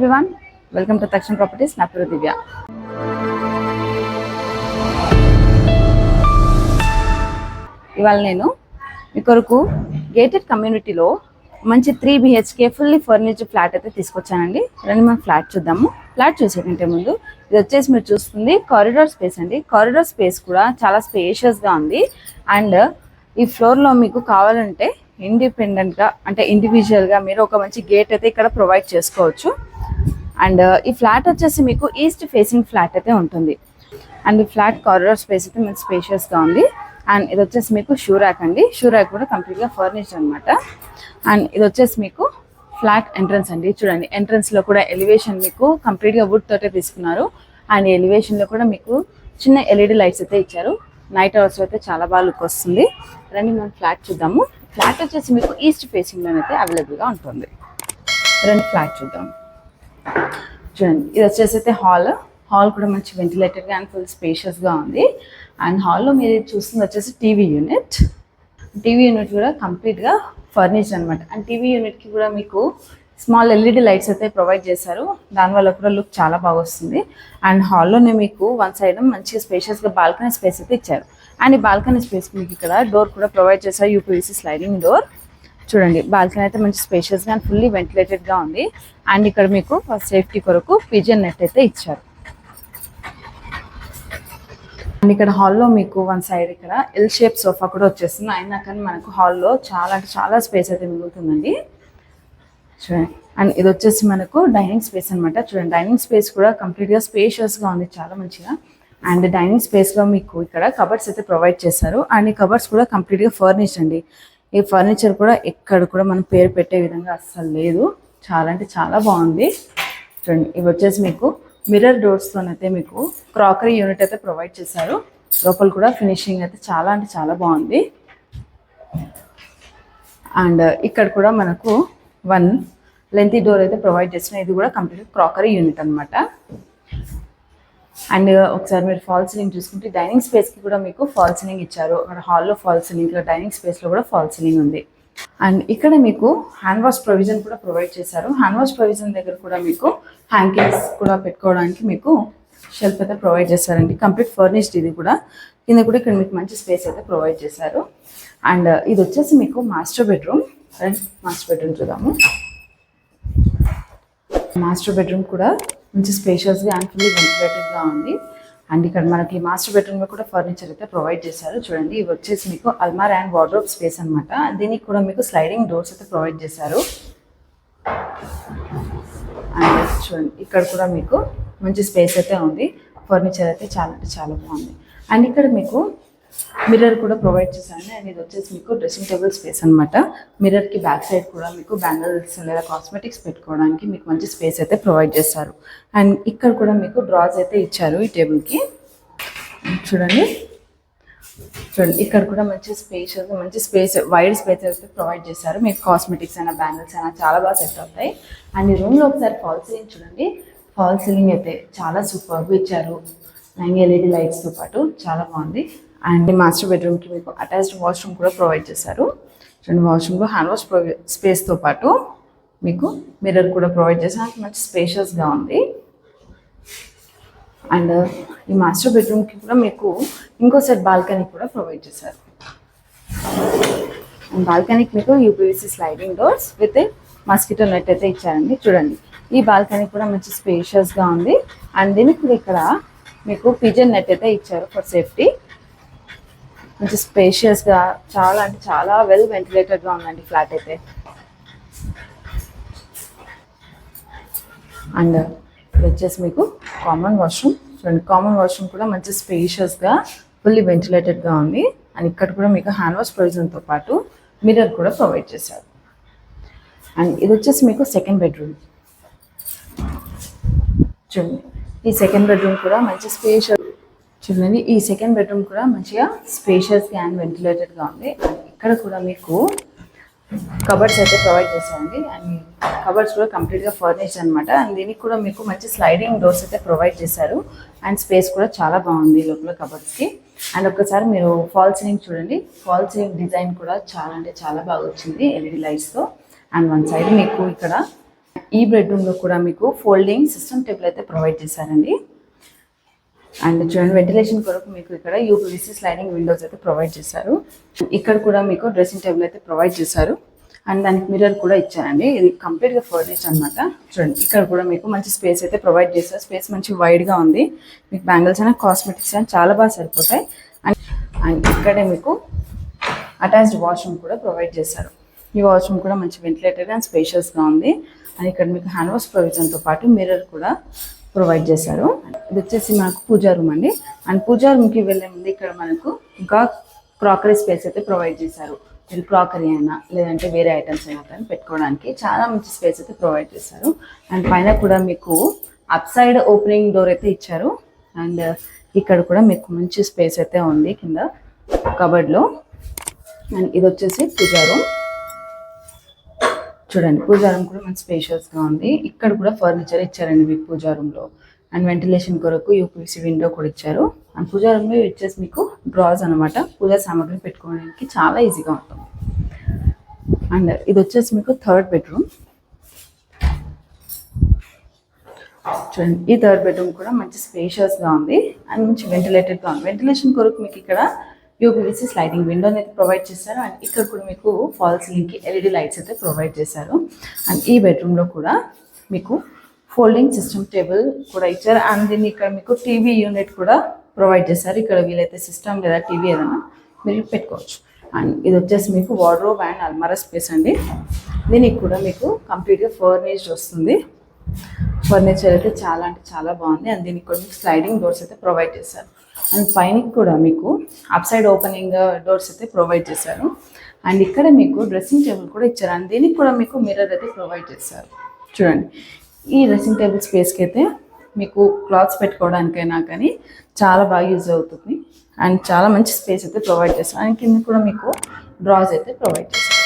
Everyone, welcome to తక్షణ properties. నా పేరు దివ్య. ఇవాళ నేను మీ కొరకు గేటెడ్ కమ్యూనిటీలో మంచి 3 BHK ఫుల్లీ ఫర్నిచర్ ఫ్లాట్ అయితే తీసుకొచ్చానండి. రండి మనం ఫ్లాట్ చూద్దాము. ఫ్లాట్ చూసేకంటే ముందు ఇది వచ్చేసి మీరు చూస్తుంది కారిడార్ స్పేస్ అండి. కారిడార్ స్పేస్ కూడా చాలా స్పేషియస్గా ఉంది. అండ్ ఈ ఫ్లోర్లో మీకు కావాలంటే ఇండిపెండెంట్గా అంటే ఇండివిజువల్గా మీరు ఒక మంచి గేట్ అయితే ఇక్కడ ప్రొవైడ్ చేసుకోవచ్చు. అండ్ ఈ ఫ్లాట్ వచ్చేసి మీకు ఈస్ట్ ఫేసింగ్ ఫ్లాట్ అయితే ఉంటుంది. అండ్ ఈ ఫ్లాట్ కారిడార్ స్పేస్ అయితే మంచి స్పేషియస్గా ఉంది. అండ్ ఇది వచ్చేసి మీకు షూ ర్యాక్ అండి. షూ ర్యాక్ కూడా కంప్లీట్గా ఫర్నిచర్ అనమాట. అండ్ ఇది వచ్చేసి మీకు ఫ్లాట్ ఎంట్రన్స్ అండి. చూడండి, ఎంట్రన్స్లో కూడా ఎలివేషన్ మీకు కంప్లీట్గా వుడ్ తోటే తీసుకున్నారు. అండ్ ఎలివేషన్లో కూడా మీకు చిన్న LED లైట్స్ అయితే ఇచ్చారు. నైట్ అవర్స్ అయితే చాలా బాగా లుక్ వస్తుంది. రండి మనం ఫ్లాట్ చూద్దాము. ఫ్లాట్ వచ్చేసి మీకు ఈస్ట్ ఫేసింగ్లోనైతే అవైలబుల్గా ఉంటుంది. రండి ఫ్లాట్ చూద్దాం. చూడండి, ఇది వచ్చేసి అయితే హాల్ కూడా మంచి వెంటిలేటెడ్గా అండ్ ఫుల్ స్పేషియస్గా ఉంది. అండ్ హాల్లో మీరు చూస్తుంది వచ్చేసి టీవీ యూనిట్ కూడా కంప్లీట్గా ఫర్నిచర్ అనమాట. అండ్ టీవీ యూనిట్కి కూడా మీకు స్మాల్ LED లైట్స్ అయితే ప్రొవైడ్ చేశారు. దానివల్ల కూడా లుక్ చాలా బాగా వస్తుంది. అండ్ హాల్లోనే మీకు వన్ సైడ్ మంచిగా స్పేషియస్గా బాల్కనీ స్పేస్ అయితే ఇచ్చారు. అండ్ ఈ బాల్కనీ స్పేస్ మీకు ఇక్కడ డోర్ కూడా ప్రొవైడ్ చేశారు, UPVC స్లైడింగ్ డోర్. చూడండి, బాల్కనీ అయితే మంచి స్పేషియస్గా అండ్ ఫుల్లీ వెంటిలేటెడ్గా ఉంది. అండ్ ఇక్కడ మీకు సేఫ్టీ కొరకు పిజన్ నెట్ అయితే ఇచ్చారు. అండ్ ఇక్కడ హాల్లో మీకు వన్ సైడ్ ఇక్కడ L షేప్ సోఫా కూడా వచ్చేస్తుంది. అయినా కానీ మనకు హాల్లో చాలా అంటే చాలా స్పేస్ అయితే మిగులుతుందండి. చూడండి, అండ్ ఇది వచ్చేసి మనకు డైనింగ్ స్పేస్ అనమాట. చూడండి, డైనింగ్ స్పేస్ కూడా కంప్లీట్గా స్పేషియస్గా ఉంది, చాలా మంచిగా. అండ్ డైనింగ్ స్పేస్లో మీకు ఇక్కడ కబర్డ్స్ అయితే ప్రొవైడ్ చేశారు. అండ్ ఈ కబర్డ్స్ కూడా కంప్లీట్గా ఫర్నిచర్ అండి. ఈ ఫర్నిచర్ కూడా ఎక్కడ కూడా మనం పేరు పెట్టే విధంగా అస్సలు లేదు. చాలా అంటే చాలా బాగుంది. చూడండి, ఇవి వచ్చేసి మీకు మిర్రర్ డోర్స్తోనైతే మీకు క్రాకరీ యూనిట్ అయితే ప్రొవైడ్ చేశారు. లోపల కూడా ఫినిషింగ్ అయితే చాలా అంటే చాలా బాగుంది. అండ్ ఇక్కడ కూడా మనకు వన్ లెంతీ డోర్ అయితే ప్రొవైడ్ చేసిన, ఇది కూడా కంప్లీట్ క్రాకరీ యూనిట్ అనమాట. అండ్ ఒకసారి మీరు ఫాల్ సీలింగ్ చూసుకుంటే డైనింగ్ స్పేస్కి కూడా మీకు ఫాల్ సీలింగ్ ఇచ్చారు. అక్కడ హాల్లో ఫాల్ సీలింగ్, ఇక్కడ డైనింగ్ స్పేస్లో కూడా ఫాల్ సీలింగ్ ఉంది. అండ్ ఇక్కడ మీకు హ్యాండ్ వాష్ ప్రొవిజన్ కూడా ప్రొవైడ్ చేశారు. హ్యాండ్ వాష్ ప్రొవిజన్ దగ్గర కూడా మీకు హ్యాంకింగ్స్ కూడా పెట్టుకోవడానికి మీకు షెల్ఫ్ అయితే ప్రొవైడ్ చేశారండి. కంప్లీట్ ఫర్నిష్డ్ ఇది కూడా. కింద కూడా ఇక్కడ మీకు మంచి స్పేస్ అయితే ప్రొవైడ్ చేశారు. అండ్ ఇది వచ్చేసి మీకు మాస్టర్ బెడ్రూమ్. మాస్టర్ బెడ్రూమ్ చూద్దాము. మాస్టర్ బెడ్రూమ్ కూడా మంచి స్పేషియస్గా అండ్ ఫుల్లీ వెంటిలేటెడ్గా ఉంది. అండ్ ఇక్కడ మనకి మాస్టర్ బెడ్రూమ్లో కూడా ఫర్నిచర్ అయితే ప్రొవైడ్ చేశారు. చూడండి, ఇవి వచ్చేసి మీకు అల్మార్ అండ్ వార్డ్రోబ్ స్పేస్ అనమాట. దీనికి కూడా మీకు స్లైడింగ్ డోర్స్ అయితే ప్రొవైడ్ చేశారు. అండ్ చూడండి, ఇక్కడ కూడా మీకు మంచి స్పేస్ అయితే ఉంది. ఫర్నిచర్ అయితే చాలా అంటే చాలా బాగుంది. అండ్ ఇక్కడ మీకు మిర్రర్ కూడా ప్రొవైడ్ చేశాను. అండ్ ఇది వచ్చేసి మీకు డ్రెస్సింగ్ టేబుల్ స్పేస్ అనమాట. మిర్రర్కి బ్యాక్ సైడ్ కూడా మీకు బ్యాంగిల్స్ లేదా కాస్మెటిక్స్ పెట్టుకోవడానికి మీకు మంచి స్పేస్ అయితే ప్రొవైడ్ చేశారు. అండ్ ఇక్కడ కూడా మీకు డ్రాస్ అయితే ఇచ్చారు ఈ టేబుల్కి. చూడండి, ఇక్కడ కూడా మంచి స్పేస్ వైడ్ స్పేస్ అయితే ప్రొవైడ్ చేశారు. మీకు కాస్మెటిక్స్ అయినా బ్యాంగిల్స్ అయినా చాలా బాగా సెట్ అవుతాయి. అండ్ ఈ రూమ్లో ఒకసారి ఫాల్ సీలింగ్ చూడండి. ఫాల్ సీలింగ్ అయితే చాలా సూపర్గా ఇచ్చారు. LED లైట్స్తో పాటు చాలా బాగుంది. అండ్ మాస్టర్ బెడ్రూమ్కి మీకు అటాచ్డ్ వాష్రూమ్ కూడా ప్రొవైడ్ చేశారు. చూడండి, వాష్రూమ్లో హ్యాండ్ వాష్ స్పేస్తో పాటు మీకు మిర్రర్ కూడా ప్రొవైడ్ చేశారు. మంచి స్పేషియస్గా ఉంది. అండ్ ఈ మాస్టర్ బెడ్రూమ్కి కూడా మీకు ఇంకో సెట్ బాల్కనీ కూడా ప్రొవైడ్ చేశారు. అండ్ బాల్కనీకి మీకు UPVC sliding doors with mosquito net అయితే ఇచ్చారండి. చూడండి, ఈ బాల్కనీ కూడా మంచి స్పేషియస్గా ఉంది. అండ్ దీనికి కూడా ఇక్కడ మీకు పిజన్ నెట్ అయితే ఇచ్చారు ఫర్ సేఫ్టీ. మంచి స్పేషియస్గా చాలా అంటే చాలా వెల్ వెంటిలేటెడ్గా ఉందండి ఫ్లాట్ అయితే. అండ్ ఇది వచ్చేసి మీకు కామన్ వాష్రూమ్. చూడండి, కామన్ వాష్రూమ్ కూడా మంచి స్పేషియస్గా ఫుల్లీ వెంటిలేటెడ్గా ఉంది. అండ్ ఇక్కడ కూడా మీకు హ్యాండ్ వాష్ ప్రొవిజన్తో పాటు మిర్రర్ కూడా ప్రొవైడ్ చేశారు. అండ్ ఇది వచ్చేసి మీకు సెకండ్ బెడ్రూమ్. చూడండి, ఈ సెకండ్ బెడ్రూమ్ కూడా మంచి చూడండి, ఈ సెకండ్ బెడ్రూమ్ కూడా మంచిగా స్పేషియస్గా అండ్ వెంటిలేటెడ్గా ఉంది. అండ్ ఇక్కడ కూడా మీకు కబర్డ్స్ అయితే ప్రొవైడ్ చేశారండి. అండ్ కబర్డ్స్ కూడా కంప్లీట్గా ఫర్నిచర్ అనమాట. అండ్ దీనికి కూడా మీకు మంచి స్లైడింగ్ డోర్స్ అయితే ప్రొవైడ్ చేశారు. అండ్ స్పేస్ కూడా చాలా బాగుంది లోపల కబర్డ్స్కి. అండ్ ఒకసారి మీరు ఫాల్ సీలింగ్ చూడండి. ఫాల్ సీలింగ్ డిజైన్ కూడా చాలా అంటే చాలా బాగా వచ్చింది LED లైట్స్తో. అండ్ వన్ సైడ్ మీకు ఇక్కడ ఈ బెడ్రూమ్లో కూడా మీకు ఫోల్డింగ్ సిస్టమ్ టేబుల్ అయితే ప్రొవైడ్ చేశారండి. అండ్ చూడండి, వెంటిలేషన్ కొరకు మీకు ఇక్కడ యూపీవీసీ స్లైడింగ్ విండోస్ అయితే ప్రొవైడ్ చేశారు. ఇక్కడ కూడా మీకు డ్రెస్సింగ్ టేబుల్ అయితే ప్రొవైడ్ చేశారు. అండ్ దానికి మిర్రర్ కూడా ఇచ్చారండి. ఇది కంప్లీట్గా ఫర్నిష్డ్ అనమాట. చూడండి, ఇక్కడ కూడా మీకు మంచి స్పేస్ అయితే ప్రొవైడ్ చేశారు. స్పేస్ మంచి వైడ్గా ఉంది. మీకు బ్యాంగిల్స్ అయినా కాస్మెటిక్స్ అయినా చాలా బాగా సరిపోతాయి. అండ్ ఇక్కడే మీకు అటాచ్డ్ వాష్రూమ్ కూడా ప్రొవైడ్ చేశారు. ఈ వాష్రూమ్ కూడా మంచి వెంటిలేటెడ్ అండ్ స్పేషియస్గా ఉంది. అండ్ ఇక్కడ మీకు హ్యాండ్ వాష్ ప్రొవిజన్తో పాటు మిర్రర్ కూడా ప్రొవైడ్ చేశారు. ఇది వచ్చేసి మనకు పూజా రూమ్ అండి. అండ్ పూజా రూమ్కి వెళ్ళే ముందు ఇక్కడ మనకు ఇంకా క్రాకరీ స్పేస్ అయితే ప్రొవైడ్ చేశారు. మీరు క్రాకరీ అయినా లేదంటే వేరే ఐటమ్స్ అయినా కానీ పెట్టుకోవడానికి చాలా మంచి స్పేస్ అయితే ప్రొవైడ్ చేశారు. అండ్ పైన కూడా మీకు అప్ సైడ్ ఓపెనింగ్ డోర్ అయితే ఇచ్చారు. అండ్ ఇక్కడ కూడా మీకు మంచి స్పేస్ అయితే ఉంది కింద కబర్డ్లో. అండ్ ఇది వచ్చేసి పూజా రూమ్. చూడండి, పూజా రూమ్ కూడా మంచి స్పేషియస్గా ఉంది. ఇక్కడ కూడా ఫర్నిచర్ ఇచ్చారండి మీకు పూజా రూమ్లో. అండ్ వెంటిలేషన్ కొరకు యూపీవీసీ విండో కూడా ఇచ్చారు. అండ్ పూజా రూమ్లో వచ్చేసి మీకు డ్రాస్ అనమాట. పూజా సామాగ్రి పెట్టుకోవడానికి చాలా ఈజీగా ఉంటుంది. అండ్ ఇది వచ్చేసి మీకు థర్డ్ బెడ్రూమ్. చూడండి, ఈ థర్డ్ బెడ్రూమ్ కూడా మంచి స్పేషియస్గా ఉంది అండ్ మంచి వెంటిలేటెడ్గా ఉంది. వెంటిలేషన్ కొరకు మీకు ఇక్కడ యూపీవీసీ స్లైడింగ్ విండోని అయితే ప్రొవైడ్ చేశారు. అండ్ ఇక్కడ కూడా మీకు ఫాల్ సీలింగ్కి ఎల్ఈడి లైట్స్ అయితే ప్రొవైడ్ చేశారు. అండ్ ఈ బెడ్రూమ్లో కూడా మీకు ఫోల్డింగ్ సిస్టమ్ టేబుల్ కూడా ఇచ్చారు. అండ్ దీన్ని ఇక్కడ మీకు టీవీ యూనిట్ కూడా ప్రొవైడ్ చేశారు. ఇక్కడ వీలైతే సిస్టమ్ లేదా టీవీ ఏదైనా మీరు పెట్టుకోవచ్చు. అండ్ ఇది వచ్చేసి మీకు వార్డ్రోబ్ అండ్ అల్మారా స్పేస్ అండి. దీనికి కూడా మీకు కంప్లీట్గా ఫర్నిష్డ్ వస్తుంది. ఫర్నిచర్ అయితే చాలా అంటే చాలా బాగుంది. అండ్ దీనికి కూడా మీకు స్లైడింగ్ డోర్స్ అయితే ప్రొవైడ్ చేశారు. అండ్ పైన కూడా మీకు అప్ సైడ్ ఓపెనింగ్ డోర్స్ అయితే ప్రొవైడ్ చేశారు. అండ్ ఇక్కడ మీకు డ్రెస్సింగ్ టేబుల్ కూడా ఇచ్చారు. అండ్ దీనికి కూడా మీకు మిర్రర్ అయితే ప్రొవైడ్ చేశారు. చూడండి, ఈ డ్రెస్సింగ్ టేబుల్ స్పేస్కి అయితే మీకు క్లాత్స్ పెట్టుకోవడానికైనా కానీ చాలా బాగా యూజ్ అవుతుంది. అండ్ చాలా మంచి స్పేస్ అయితే ప్రొవైడ్ చేస్తారు. అండ్ కింద కూడా మీకు డ్రాస్ అయితే ప్రొవైడ్ చేస్తారు.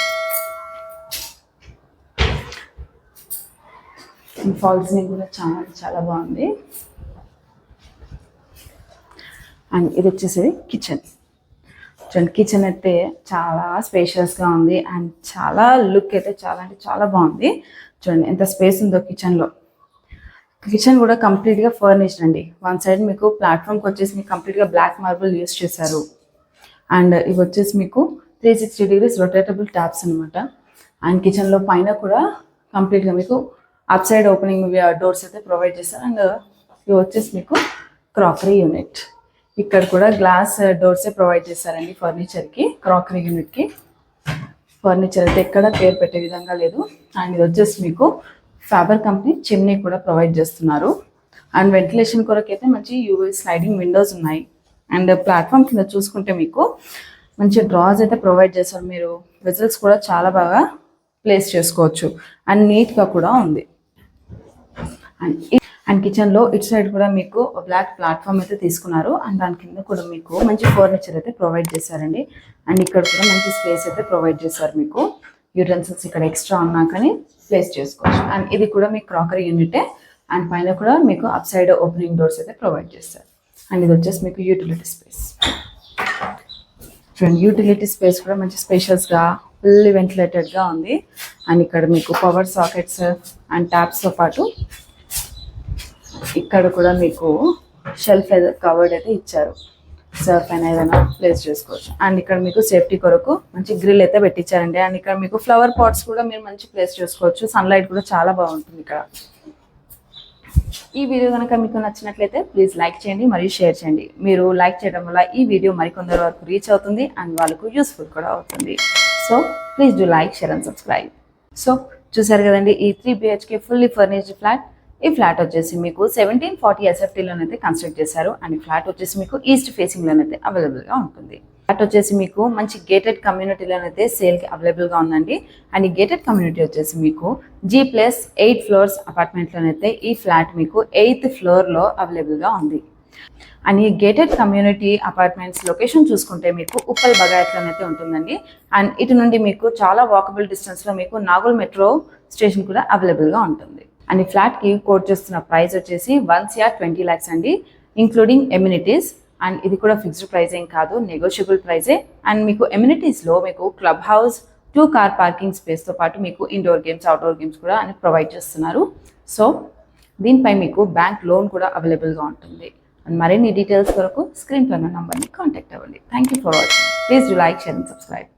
ఫాల్స్ని కూడా చాలా చాలా బాగుంది. అండ్ ఇది వచ్చేసి కిచెన్. చూడండి, కిచెన్ అయితే చాలా స్పేషియస్గా ఉంది. అండ్ చాలా లుక్ అయితే చాలా అంటే చాలా బాగుంది. చూడండి ఎంత స్పేస్ ఉందో కిచెన్లో. కిచెన్ కూడా కంప్లీట్గా ఫర్నిష్డ్ అండి. వన్ సైడ్ మీకు ప్లాట్ఫామ్కి వచ్చేసి మీకు కంప్లీట్గా బ్లాక్ మార్బుల్ యూస్ చేశారు. అండ్ ఇవి వచ్చేసి మీకు 360 degrees రొటేటబుల్ ట్యాప్స్ అనమాట. అండ్ కిచెన్లో పైన కూడా కంప్లీట్గా మీకు అప్ సైడ్ ఓపెనింగ్ డోర్స్ అయితే ప్రొవైడ్ చేశారు. అండ్ ఇవి వచ్చేసి మీకు క్రాకరీ యూనిట్. ఇక్కడ కూడా గ్లాస్ డోర్సే ప్రొవైడ్ చేశారండి ఫర్నిచర్కి, క్రాకరీ యూనిట్కి. ఫర్నిచర్ అయితే ఎక్కడ పేరు పెట్టే విధంగా లేదు. అండ్ ఇది వచ్చేసి మీకు ఫ్యాబర్ కంపెనీ చిమ్నీ కూడా ప్రొవైడ్ చేస్తున్నారు. అండ్ వెంటిలేషన్ కొరకు అయితే మంచి యూవీ స్లైడింగ్ విండోస్ ఉన్నాయి. అండ్ ప్లాట్ఫామ్ కింద చూసుకుంటే మీకు మంచి డ్రాస్ అయితే ప్రొవైడ్ చేస్తారు. మీరు వెజల్స్ కూడా చాలా బాగా ప్లేస్ చేసుకోవచ్చు. అండ్ నీట్గా కూడా ఉంది. అండ్ కిచెన్లో ఇటు సైడ్ కూడా మీకు బ్లాక్ ప్లాట్ఫామ్ అయితే తీసుకున్నారు. అండ్ దాని కింద కూడా మీకు మంచి ఫర్నిచర్ అయితే ప్రొవైడ్ చేశారండి. అండ్ ఇక్కడ కూడా మంచి స్పేస్ అయితే ప్రొవైడ్ చేశారు. మీకు యూటెన్సిల్స్ ఇక్కడ ఎక్స్ట్రా ఉన్నా కానీ ప్లేస్ చేసుకోవచ్చు. అండ్ ఇది కూడా మీకు క్రాకరీ యూనిటే. అండ్ పైన కూడా మీకు అప్ సైడ్ ఓపెనింగ్ డోర్స్ అయితే ప్రొవైడ్ చేస్తారు. అండ్ ఇది వచ్చేసి మీకు యూటిలిటీ స్పేస్. చూడండి, యూటిలిటీ స్పేస్ కూడా మంచి స్పేషియస్గా ఫుల్లీ వెంటిలేటెడ్గా ఉంది. అండ్ ఇక్కడ మీకు పవర్ సాకెట్స్ అండ్ ట్యాప్స్తో పాటు ఇక్కడ కూడా మీకు షెల్ఫ్ కవర్డ్ అయితే ఇచ్చారు. సర్ఫ్ అయినా ఏదైనా ప్లేస్ చేసుకోవచ్చు. అండ్ ఇక్కడ మీకు సేఫ్టీ కొరకు మంచి గ్రిల్ అయితే పెట్టించారండి. అండ్ ఇక్కడ మీకు ఫ్లవర్ పాట్స్ కూడా మీరు మంచి ప్లేస్ చేసుకోవచ్చు. సన్లైట్ కూడా చాలా బాగుంటుంది ఇక్కడ. ఈ వీడియో కనుక మీకు నచ్చినట్లయితే ప్లీజ్ లైక్ చేయండి మరియు షేర్ చేయండి. మీరు లైక్ చేయడం వల్ల ఈ వీడియో మరికొందరు వరకు రీచ్ అవుతుంది అండ్ వాళ్ళకు యూస్ఫుల్ కూడా అవుతుంది. So please do like, share and subscribe. So చూసారు కదండి, ఈ 3 BHK ఫుల్లీ ఫర్నిష్డ్ ఫ్లాట్. ఈ ఫ్లాట్ వచ్చేసి మీకు 1740 SFTలోనైతే కన్స్ట్రక్ట్ చేశారు. అండ్ ఈ ఫ్లాట్ వచ్చేసి మీకు ఈస్ట్ ఫేసింగ్లోనైతే అవైలబుల్గా ఉంటుంది. ఫ్లాట్ వచ్చేసి మీకు మంచి గేటెడ్ కమ్యూనిటీలోనైతే సేల్కి అవైలబుల్గా ఉందండి. అండ్ ఈ గేటెడ్ కమ్యూనిటీ వచ్చేసి మీకు G+8 ఫ్లోర్స్ అపార్ట్మెంట్లోనైతే ఈ ఫ్లాట్ మీకు 8th ఫ్లోర్లో అవైలబుల్గా ఉంది. అండ్ ఈ గేటెడ్ కమ్యూనిటీ అపార్ట్మెంట్స్ లొకేషన్ చూసుకుంటే మీకు ఉప్పల్ బగాయత్లోనైతే ఉంటుందండి. అండ్ ఇటు నుండి మీకు చాలా వాకబుల్ డిస్టెన్స్లో మీకు నాగోల్ మెట్రో స్టేషన్ కూడా అవైలబుల్గా ఉంటుంది. అండ్ ఈ ఫ్లాట్కి కోట్ చేస్తున్న ప్రైస్ వచ్చేసి 1,20 lakhs అండి, ఇంక్లూడింగ్ ఎమ్యూనిటీస్. అండ్ ఇది కూడా ఫిక్స్డ్ ప్రైస్ ఏం కాదు, నెగోషియబుల్ ప్రైజే. అండ్ మీకు ఎమ్యూనిటీస్లో మీకు క్లబ్ హౌస్, 2 కార్ పార్కింగ్ స్పేస్తో పాటు మీకు ఇండోర్ గేమ్స్ అవుట్డోర్ గేమ్స్ కూడా అని ప్రొవైడ్ చేస్తున్నారు. సో దీనిపై మీకు బ్యాంక్ లోన్ కూడా అవైలబుల్గా ఉంటుంది. అండ్ మరిన్ని డీటెయిల్స్ కొరకు స్క్రీన్ పైన నంబర్ని కాంటాక్ట్ అవ్వండి. Thank you for watching. Please do like, share and subscribe.